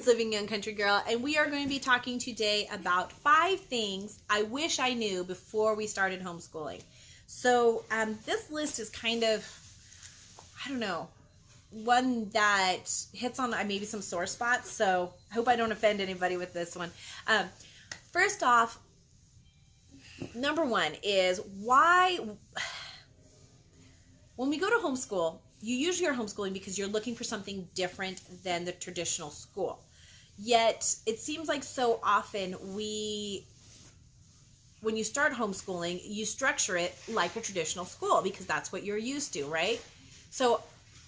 It's Living Young Country Girl, and we are going to be talking today about 5 things I wish I knew before we started homeschooling. So this list is kind of, I don't know, one that hits on maybe some sore spots, so I hope I don't offend anybody with this one. First off, number 1 is why, when we go to homeschool, you usually are homeschooling because you're looking for something different than the traditional school. Yet, it seems like so often when you start homeschooling, you structure it like a traditional school because that's what you're used to, right? So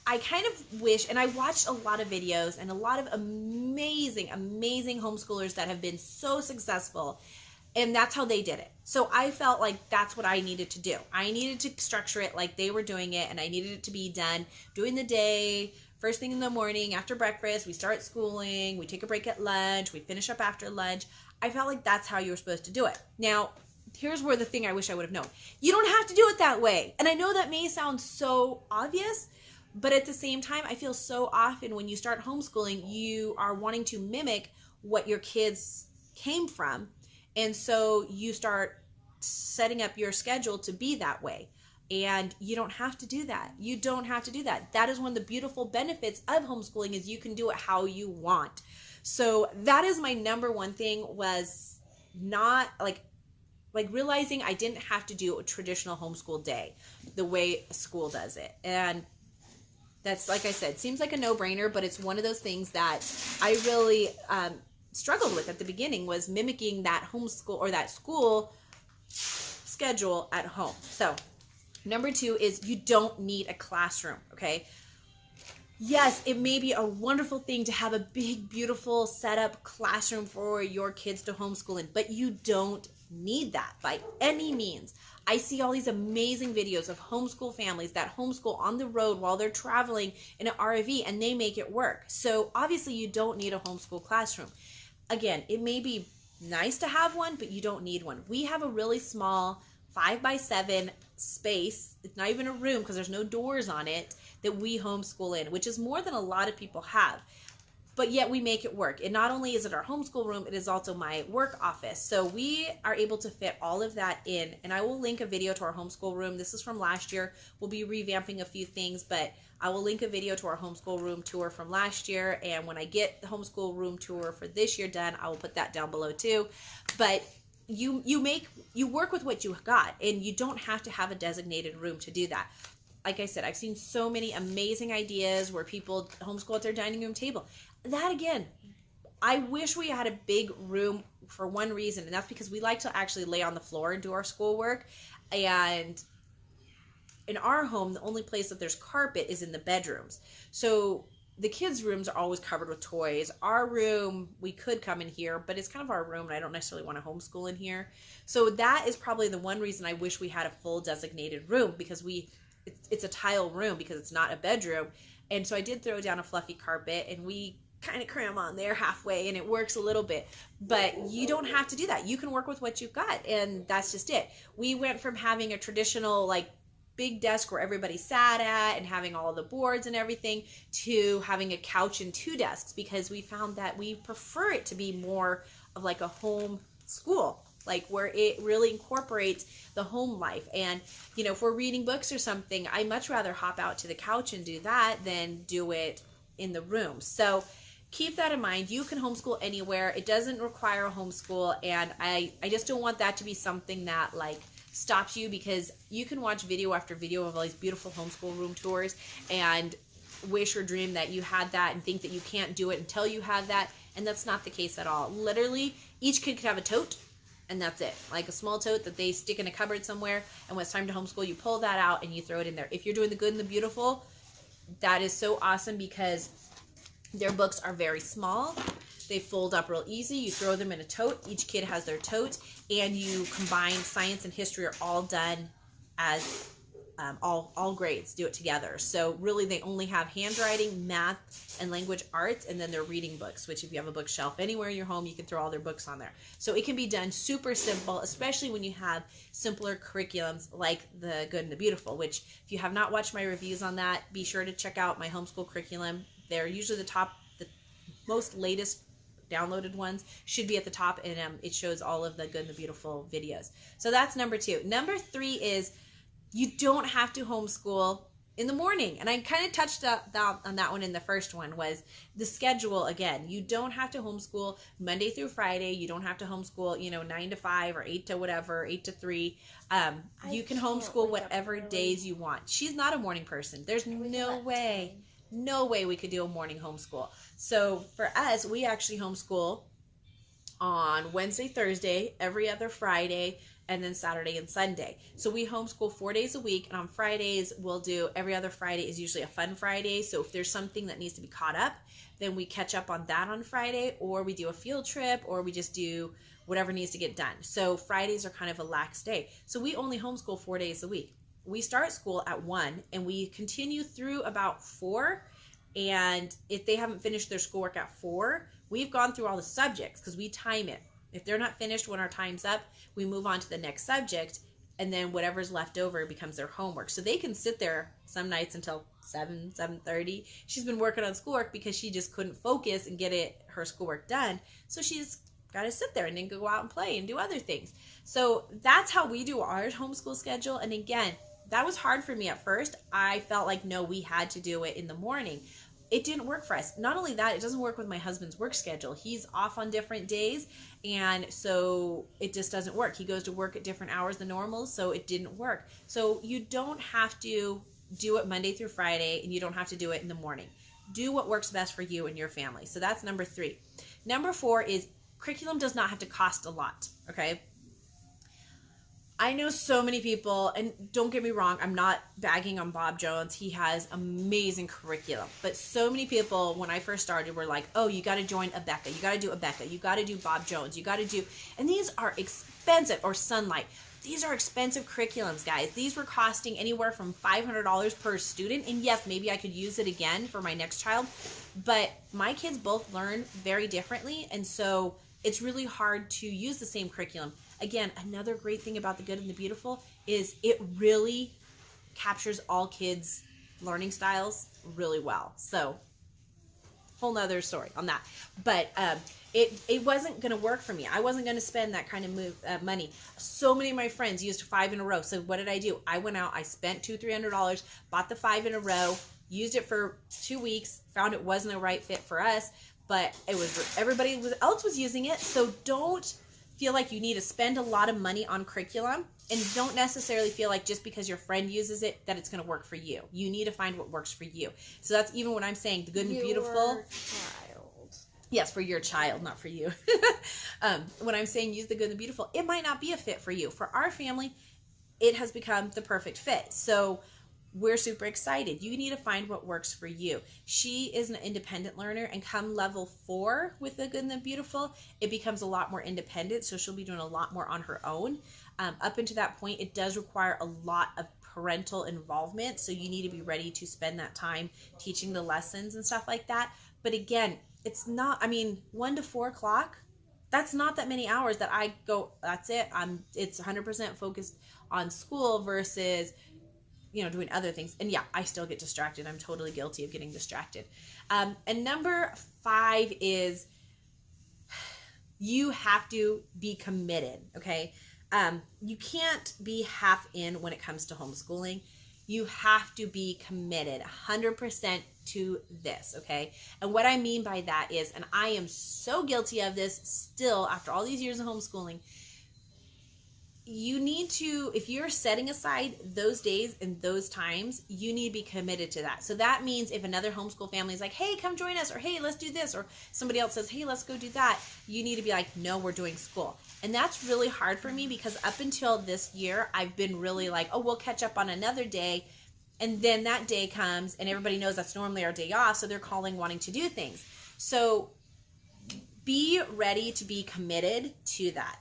I kind of wish, and I watched a lot of videos and a lot of amazing homeschoolers that have been so successful, and that's how they did it. So I felt like that's what I needed to do. I needed to structure it like they were doing it, and I needed it to be done during the day, first thing in the morning, after breakfast, we start schooling, we take a break at lunch, we finish up after lunch. I felt like that's how you were supposed to do it. Now, here's where the thing I wish I would have known. You don't have to do it that way. And I know that may sound so obvious, but at the same time, I feel so often when you start homeschooling, you are wanting to mimic what your kids came from. And so you start setting up your schedule to be that way. And you don't have to do that. You don't have to do that. That is one of the beautiful benefits of homeschooling is you can do it how you want. So that is my number 1 thing, was not like realizing I didn't have to do a traditional homeschool day the way school does it. And that's, like I said, seems like a no-brainer, but it's one of those things that I really struggled with at the beginning, was mimicking that homeschool or that school schedule at home. So number 2 is you don't need a classroom, okay? Yes, it may be a wonderful thing to have a big, beautiful setup classroom for your kids to homeschool in, but you don't need that by any means. I see all these amazing videos of homeschool families that homeschool on the road while they're traveling in an RV, and they make it work. So obviously you don't need a homeschool classroom. Again, it may be nice to have one, but you don't need one. We have a really small 5x7 space. It's not even a room because there's no doors on it, that we homeschool in, which is more than a lot of people have. But yet we make it work. And not only is it our homeschool room, it is also my work office. So we are able to fit all of that in. And I will link a video to our homeschool room. This is from last year. We'll be revamping a few things, but I will link a video to our homeschool room tour from last year. And when I get the homeschool room tour for this year done, I will put that down below too. But you work with what you got, and you don't have to have a designated room to do that. Like I said, I've seen so many amazing ideas where people homeschool at their dining room table. That again, I wish we had a big room for one reason, and that's because we like to actually lay on the floor and do our schoolwork. And in our home, the only place that there's carpet is in the bedrooms. So the kids' rooms are always covered with toys. Our room, we could come in here, but it's kind of our room, and I don't necessarily want to homeschool in here. So that is probably the one reason I wish we had a full designated room, because it's a tile room because it's not a bedroom. And so I did throw down a fluffy carpet, and we kind of cram on there halfway, and it works a little bit. But you don't have to do that. You can work with what you've got, and that's just it. We went from having a traditional big desk where everybody sat at and having all of the boards and everything to having a couch and 2 desks, because we found that we prefer it to be more of like a home school, where it really incorporates the home life. And if we're reading books or something, I much rather hop out to the couch and do that than do it in the room. So keep that in mind. You can homeschool anywhere. It doesn't require a homeschool, and I just don't want that to be something that stops you, because you can watch video after video of all these beautiful homeschool room tours and wish or dream that you had that and think that you can't do it until you have that, and that's not the case at all. Literally, each kid could have a tote, and that's it. Like a small tote that they stick in a cupboard somewhere, and when it's time to homeschool, you pull that out and you throw it in there. If you're doing the good and the beautiful, that is so awesome, because their books are very small. They fold up real easy. You throw them in a tote. Each kid has their tote, and you combine science and history are all done as all grades do it together. So really they only have handwriting, math, and language arts, and then their reading books, which if you have a bookshelf anywhere in your home, you can throw all their books on there. So it can be done super simple, especially when you have simpler curriculums like the Good and the Beautiful, which if you have not watched my reviews on that, be sure to check out my homeschool curriculum. They're usually the most latest downloaded ones should be at the top, and it shows all of the Good and the Beautiful videos. So that's number 2. Number 3 is you don't have to homeschool in the morning. And I kind of touched on that one in the first one, was the schedule. Again, you don't have to homeschool Monday through Friday. You don't have to homeschool, 9 to 5 or 8 to whatever, 8 to 3. You can homeschool whatever days you want. She's not a morning person. There's no way we could do a morning homeschool. So for us, we actually homeschool on Wednesday, Thursday, every other Friday, and then Saturday and Sunday. So we homeschool 4 days a week, and on Fridays we'll do, every other Friday is usually a fun Friday. So if there's something that needs to be caught up, then we catch up on that on Friday, or we do a field trip, or we just do whatever needs to get done. So Fridays are kind of a lax day. So we only homeschool 4 days a week. We start school at 1 and we continue through about 4. And if they haven't finished their schoolwork at 4, we've gone through all the subjects because we time it. If they're not finished when our time's up, we move on to the next subject, and then whatever's left over becomes their homework. So they can sit there some nights until 7:30. She's been working on schoolwork because she just couldn't focus and get her schoolwork done. So she's got to sit there and then go out and play and do other things. So that's how we do our homeschool schedule. And again, that was hard for me at first. I felt like, no, we had to do it in the morning. It didn't work for us. Not only that, it doesn't work with my husband's work schedule. He's off on different days, and so it just doesn't work. He goes to work at different hours than normal, so it didn't work. So you don't have to do it Monday through Friday, and you don't have to do it in the morning. Do what works best for you and your family. So that's number 3. Number 4 is curriculum does not have to cost a lot, okay? I know so many people, and don't get me wrong, I'm not bagging on Bob Jones. He has amazing curriculum. But so many people, when I first started, were like, oh, you got to join Abeka. You got to do Abeka. You got to do Bob Jones. You got to do, and these are expensive, or Sunlight. These are expensive curriculums, guys. These were costing anywhere from $500 per student. And yes, maybe I could use it again for my next child. But my kids both learn very differently. And so it's really hard to use the same curriculum. Again, another great thing about the Good and the Beautiful is it really captures all kids' learning styles really well. So, whole nother story on that. But it wasn't going to work for me. I wasn't going to spend that kind of money. So many of my friends used 5 in a row. So what did I do? I went out, I spent $200-$300, bought the 5 in a row, used it for 2 weeks, found it wasn't a right fit for us, but it was, everybody else was using it. So don't feel like you need to spend a lot of money on curriculum, and don't necessarily feel like just because your friend uses it that it's going to work for you. You need to find what works for you. So that's even what I'm saying, the Good and Beautiful. Child. Yes, for your child, not for you. When I'm saying use the Good and the Beautiful, it might not be a fit for you. For our family, it has become the perfect fit. So we're super excited. You need to find what works for you. She is an independent learner, and come level 4 with the Good and the Beautiful, it becomes a lot more independent. So she'll be doing a lot more on her own. Up until that point, it does require a lot of parental involvement. So you need to be ready to spend that time teaching the lessons and stuff like that. But again, it's not, 1 to 4 o'clock, that's not that many hours that I go, that's it. It's 100% focused on school versus doing other things. And yeah, I still get distracted. I'm totally guilty of getting distracted. And number 5 is you have to be committed, okay? You can't be half in when it comes to homeschooling. You have to be committed 100% to this, okay? And what I mean by that is, and I am so guilty of this still after all these years of homeschooling, you need to, if you're setting aside those days and those times, you need to be committed to that. So that means if another homeschool family is like, hey, come join us, or hey, let's do this, or somebody else says, hey, let's go do that, you need to be like, no, we're doing school. And that's really hard for me because up until this year, I've been really like, oh, we'll catch up on another day. And then that day comes and everybody knows that's normally our day off. So they're calling wanting to do things. So be ready to be committed to that.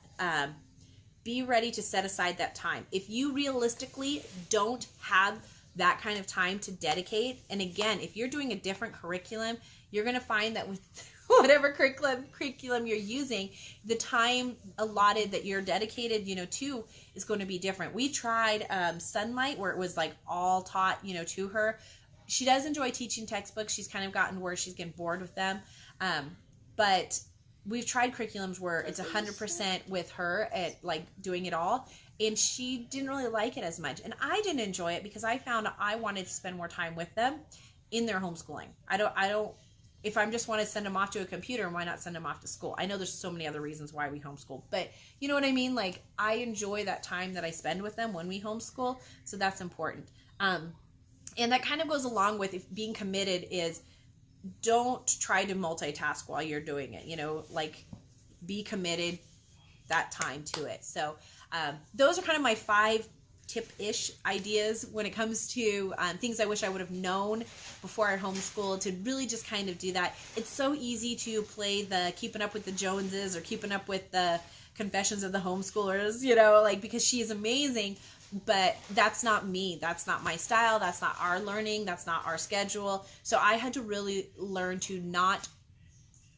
Be ready to set aside that time. If you realistically don't have that kind of time to dedicate, and again, if you're doing a different curriculum, you're going to find that with whatever curriculum you're using, the time allotted that you're dedicated, to is going to be different. We tried Sunlight, where it was like all taught, to her. She does enjoy teaching textbooks. She's kind of gotten where she's getting bored with them. But we've tried curriculums where it's 100% with her at like doing it all, and she didn't really like it as much, and I didn't enjoy it because I found I wanted to spend more time with them in their homeschooling. I don't if I just want to send them off to a computer, why not send them off to school? I know there's so many other reasons why we homeschool, but you know what I mean? Like, I enjoy that time that I spend with them when we homeschool, so that's important. And that kind of goes along with being committed is, don't try to multitask while you're doing it, like, be committed that time to it. So those are kind of my 5 tip-ish ideas when it comes to things I wish I would have known before I homeschooled, to really just kind of do that. It's so easy to play the keeping up with the Joneses or keeping up with the Confessions of the Homeschoolers, like, because she is amazing, but that's not me. That's not my style. That's not our learning. That's not our schedule. So I had to really learn to not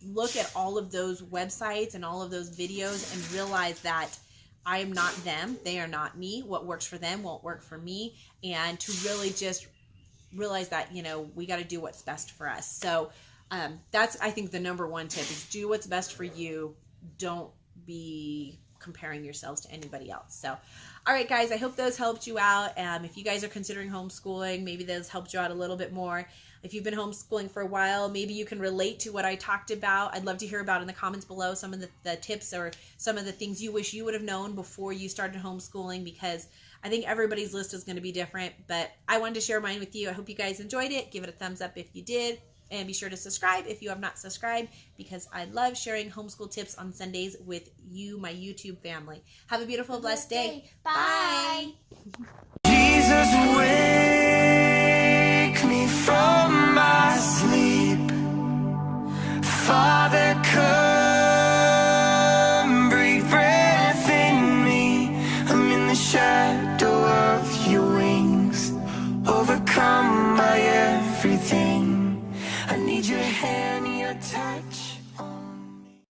look at all of those websites and all of those videos and realize that I am not them. They are not me. What works for them won't work for me. And to really just realize that, we got to do what's best for us. So that's, I think, the number 1 tip is do what's best for you. Don't be comparing yourselves to anybody else. So, all right, guys, I hope those helped you out. If you guys are considering homeschooling, maybe those helped you out a little bit more. If you've been homeschooling for a while, maybe you can relate to what I talked about. I'd love to hear about in the comments below some of the tips or some of the things you wish you would have known before you started homeschooling, because I think everybody's list is going to be different, but I wanted to share mine with you. I hope you guys enjoyed it. Give it a thumbs up if you did, and be sure to subscribe if you have not subscribed, because I love sharing homeschool tips on Sundays with you, my YouTube family. Have a beautiful, blessed day. Bye. Jesus, wake me from my sleep. Father, come, breathe breath in me. I'm in the shadow of your wings, overcome by everything.